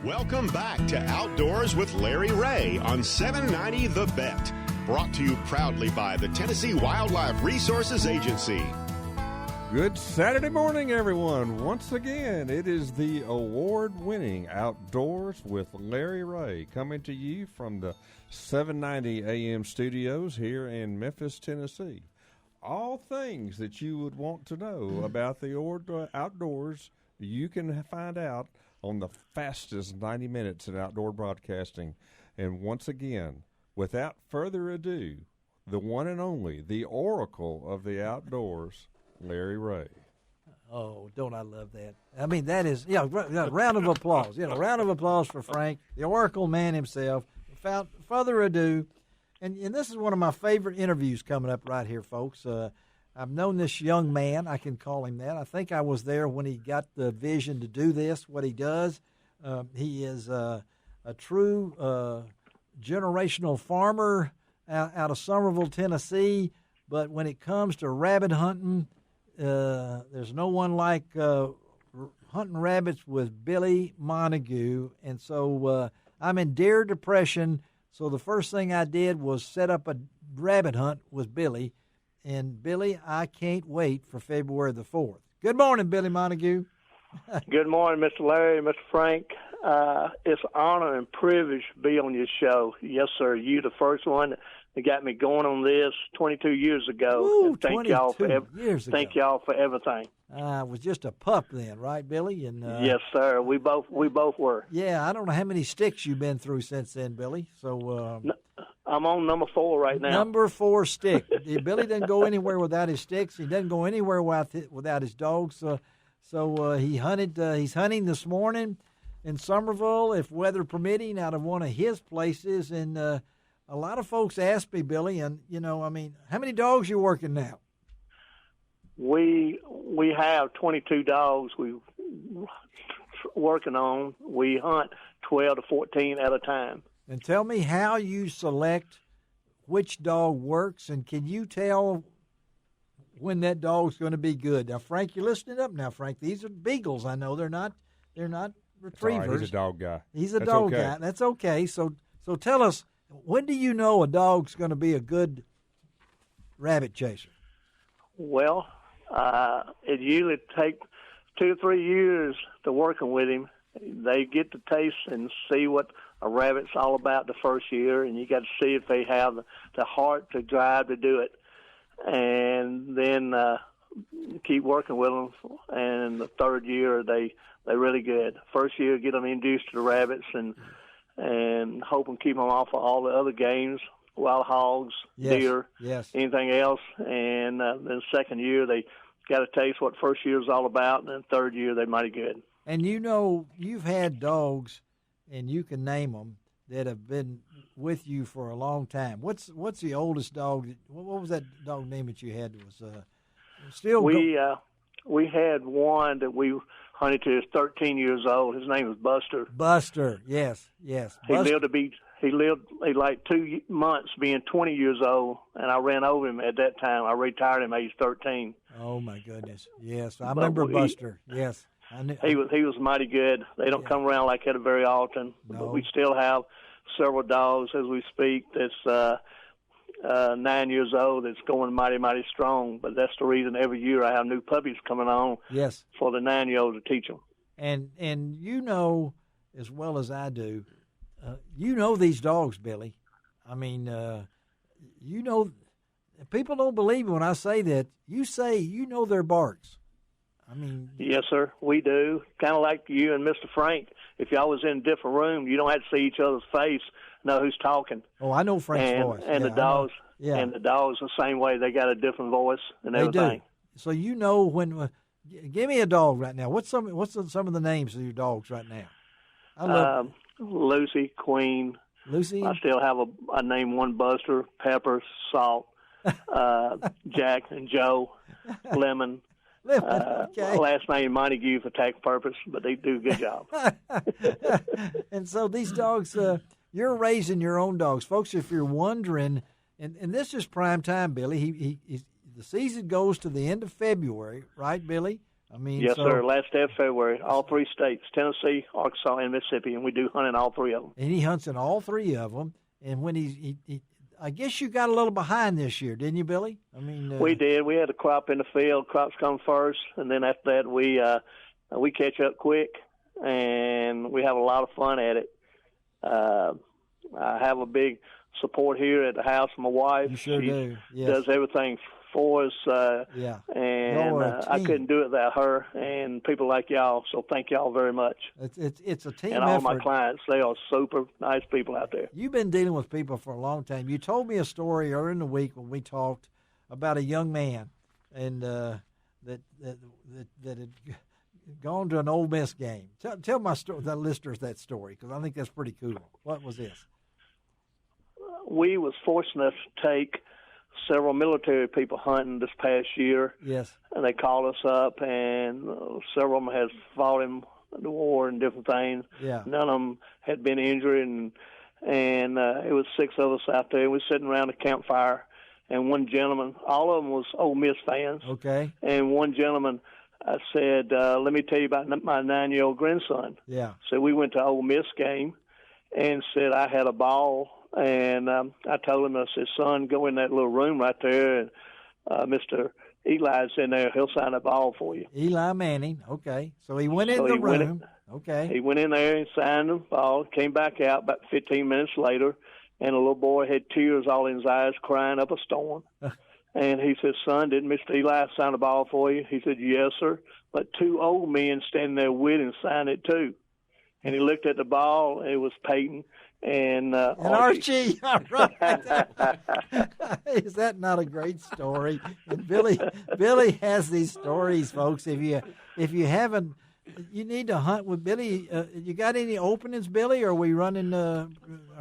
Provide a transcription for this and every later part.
Welcome back to Outdoors with Larry Ray on 790 The Bet. Brought to you proudly by the Tennessee Wildlife Resources Agency. Good Saturday morning, everyone. Once again, it is the award-winning Outdoors with Larry Ray coming to you from the 790 AM studios here in Memphis, Tennessee. All things that you would want to know about the outdoors, you can find out on the fastest 90 minutes in outdoor broadcasting. And once again, without further ado, the one and only, the oracle of the outdoors, Larry Ray. Oh, don't I love that? I mean, that is, round of applause. Round of applause for Frank, the oracle man himself. Without further ado, and this is one of my favorite interviews coming up right here, folks. I've known this young man. I can call him that. I think I was there when he got the vision to do this, what he does. He is a true generational farmer out of Somerville, Tennessee. But when it comes to rabbit hunting, there's no one like hunting rabbits with Billy Montague. And so I'm in deer depression. So the first thing I did was set up a rabbit hunt with Billy. And, Billy, I can't wait for February the 4th. Good morning, Billy Montague. Good morning, Mr. Larry, Mr. Frank. It's an honor and privilege to be on your show. Yes, sir. You the first one that got me going on this 22 years ago. Ooh, and thank y'all for everything. I was just a pup then, right, Billy? And yes, sir. We both were. Yeah, I don't know how many sticks you've been through since then, Billy. So I'm on number 4 right now. Number 4 stick. Billy doesn't go anywhere without his sticks. He doesn't go anywhere without his dogs. So he hunted. He's hunting this morning in Somerville, if weather permitting, out of one of his places. And a lot of folks ask me, Billy, and how many dogs you working now? We have 22 dogs we working on. We hunt 12 to 14 at a time. And tell me how you select which dog works, and can you tell when that dog's going to be good? Now, Frank, you're listening up now, Frank. These are beagles. I know they're not retrievers. Right, he's a dog guy. He's a dog guy. That's okay. So tell us, when do you know a dog's going to be a good rabbit chaser? Well, it usually takes 2 or 3 years to working with him. They get to taste and see what a rabbit's all about the first year, and you got to see if they have the heart to drive to do it. And then keep working with them, and the third year they're really good. First year, get them introduced to the rabbits and hope and keep them off of all the other games, wild hogs, deer, anything else. And then second year, they got to taste what first year is all about, and then third year, they're mighty good. And you've had dogs, and you can name them, that have been with you for a long time. What's the oldest dog? What was that dog name that you had? That was still. We had one that we hunted to. He was 13 years old. His name was Buster. Buster, yes. He lived like 2 months being 20 years old, and I ran over him at that time. I retired him at age 13. Oh my goodness! Yes, I remember Buster. Yes. He was mighty good. They don't come around like that very often. No. But we still have several dogs as we speak that's 9 years old that's going mighty, mighty strong. But that's the reason every year I have new puppies coming on for the 9-year-olds to teach them. And you know as well as I do, you know these dogs, Billy. I mean, people don't believe me when I say that. You say you know their barks. I mean, yes, sir, we do. Kind of like you and Mr. Frank. If y'all was in a different room, you don't have to see each other's face, know who's talking. Oh, I know Frank's voice. And the dogs, and the dogs the same way. They got a different voice and everything. They do. So you know when. Give me a dog right now. What's some of the names of your dogs right now? I love Lucy, Queen. Lucy. I still have I named one Buster, Pepper, Salt, Jack and Joe, Lemon. Okay. Last name Montague for tax purpose, but they do a good job. And so these dogs, you're raising your own dogs, folks. If you're wondering, and this is prime time, Billy. The season goes to the end of February, right, Billy? I mean, yes, so, sir. Last day of February, all 3 states, Tennessee, Arkansas, and Mississippi, and we do hunt in all 3 of them. And he hunts in all 3 of them. And when he I guess you got a little behind this year, didn't you, Billy? I mean, we did. We had a crop in the field. Crops come first, and then after that, we catch up quick, and we have a lot of fun at it. I have a big support here at the house. My wife, you sure she do. Yes. does everything for us. And I couldn't do it without her and people like y'all. So thank y'all very much. It's a team and effort. all my clients, they are super nice people out there. You've been dealing with people for a long time. You told me a story earlier in the week when we talked about a young man and that had gone to an Ole Miss game. Tell the listeners that story, because I think that's pretty cool. What was this? We was fortunate to take several military people hunting this past year. Yes. And they called us up, and several of them has fought in the war and different things. Yeah. None of them had been injured, and it was 6 of us out there. We were sitting around a campfire, and one gentleman, all of them was Ole Miss fans. Okay. And one gentleman said, let me tell you about my 9-year-old grandson. Yeah. So we went to Ole Miss game and said I had a ball. And I told him, I said, son, go in that little room right there, and Mr. Eli's in there. He'll sign a ball for you. Eli Manning, okay. So he went in the room. Okay. He went in there and signed the ball, came back out about 15 minutes later, and a little boy had tears all in his eyes, crying up a storm. And he said, son, didn't Mr. Eli sign a ball for you? He said, yes, sir. But 2 old men standing there with him signed it too. And he looked at the ball, and it was Peyton and Archie. All right. Is that not a great story? And Billy has these stories, folks. If you haven't, you need to hunt with Billy. You got any openings, Billy? Or are we running? Are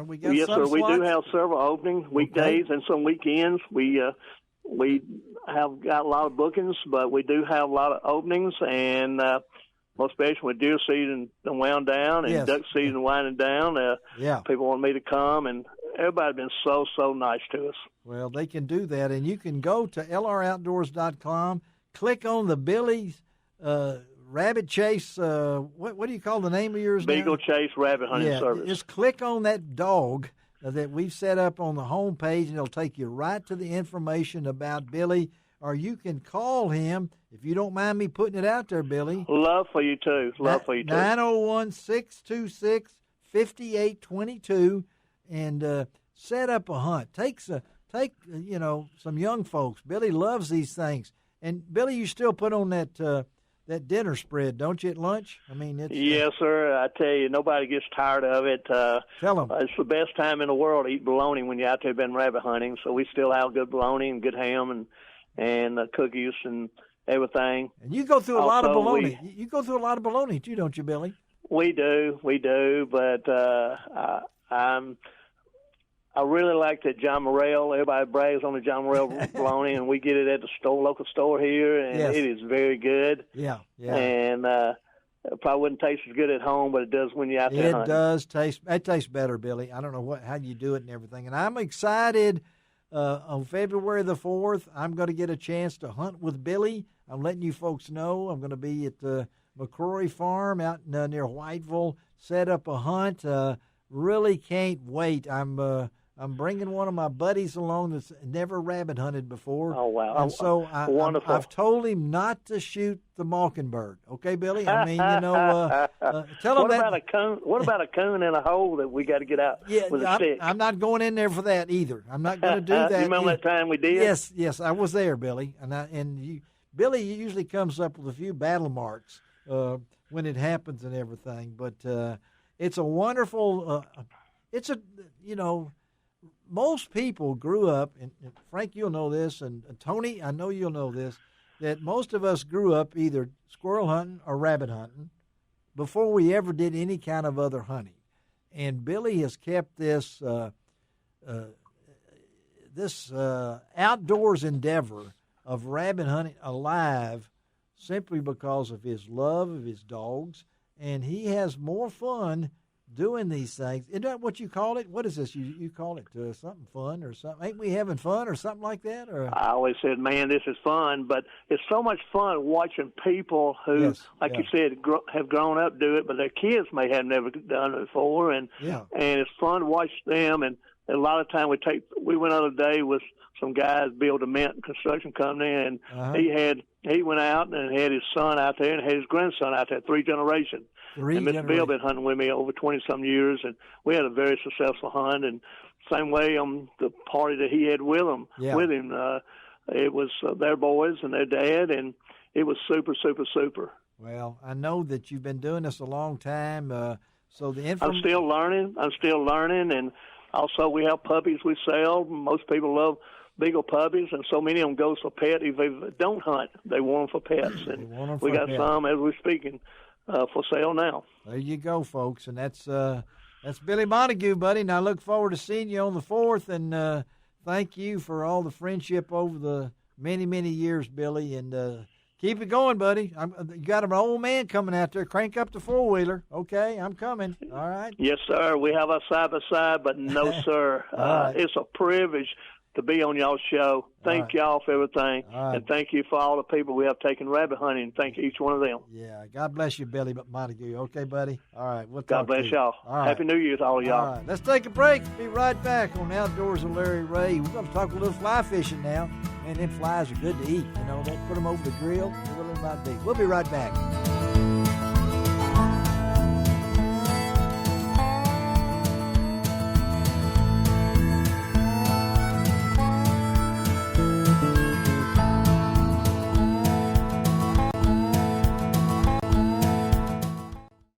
we got yes, some sir. slots? We do have several openings, weekdays and some weekends. We have got a lot of bookings, but we do have a lot of openings, and most especially with deer season wound down and yes. duck season winding down. People want me to come, and everybody's been so nice to us. Well, they can do that, and you can go to lroutdoors.com, click on the Billy's Rabbit Chase. What do you call the name of yours? Beagle Chase Rabbit Hunting Service. Just click on that dog that we've set up on the home page, and it'll take you right to the information about Billy. Or you can call him, if you don't mind me putting it out there, Billy. Love for you, too. 901-626-5822, and set up a hunt. Take some young folks. Billy loves these things. And, Billy, you still put on that dinner spread, don't you, at lunch? I mean, it's yes, sir. I tell you, nobody gets tired of it. Tell them. It's the best time in the world to eat bologna when you're out there been rabbit hunting. So we still have good bologna and good ham and cookies and everything. And you go through a lot of bologna. You go through a lot of bologna too, don't you, Billy? We do. But I really like that John Morrell. Everybody brags on the John Morrell bologna, and we get it at the local store here, and yes. It is very good. Yeah. And it probably wouldn't taste as good at home, but it does when you're out there hunting. It does taste. It tastes better, Billy. I don't know how you do it and everything. And I'm excited. On February the 4th, I'm going to get a chance to hunt with Billy. I'm letting you folks know. I'm going to be at the McCrory Farm out near Whiteville, set up a hunt. Really can't wait. I'm bringing one of my buddies along that's never rabbit hunted before. Oh, wow. And so wonderful. I've told him not to shoot the mockingbird. Okay, Billy? I mean, tell him that. What about a coon in a hole that we got to get out with a stick? I'm not going in there for that either. I'm not going to do that. You remember that time we did? Yes, I was there, Billy. Billy usually comes up with a few battle marks when it happens and everything. But it's a wonderful. Most people grew up, and Frank, you'll know this, and Tony, I know you'll know this, that most of us grew up either squirrel hunting or rabbit hunting before we ever did any kind of other hunting. And Billy has kept this outdoors endeavor of rabbit hunting alive simply because of his love of his dogs, and he has more fun doing these things. Isn't that what you call it? What is this? You call it something fun or something? Ain't we having fun or something like that? Or I always said, man, this is fun, but it's so much fun watching people who, you said, have grown up do it, but their kids may have never done it before, and it's fun to watch them. And a lot of time we went on a day with some guys build a mint construction company, and he went out and had his son out there and had his grandson out there, 3 generations. And Mr. Bill been hunting with me over 20-some years, and we had a very successful hunt. And same way on the party that he had with him, it was their boys and their dad, and it was super, super, super. Well, I know that you've been doing this a long time, so the I'm still learning, and also we have puppies we sell. Most people love Beagle puppies, and so many of them goes for pet. If they don't hunt, they want them for pets, and we got some as we're speaking for sale now. There you go, folks, and that's Billy Montague, buddy. And I look forward to seeing you on the 4th, and thank you for all the friendship over the many, many years, Billy, and keep it going, buddy. You got an old man coming out there. Crank up the 4-wheeler. Okay, I'm coming. All right. Yes, sir. We have us side by side, but no, sir. It's a privilege to be on y'all's show. Thank y'all for everything, and thank you for all the people we have taken rabbit hunting. Thank each one of them. Yeah, God bless you, Billy Montague. Okay, buddy? All right, we'll talk God bless y'all. All right. Happy New Year to all of y'all. All right, let's take a break. Be right back on Outdoors with Larry Ray. We're going to talk a little fly fishing now. Man, them flies are good to eat. You know, they put them over the grill. We'll be right back.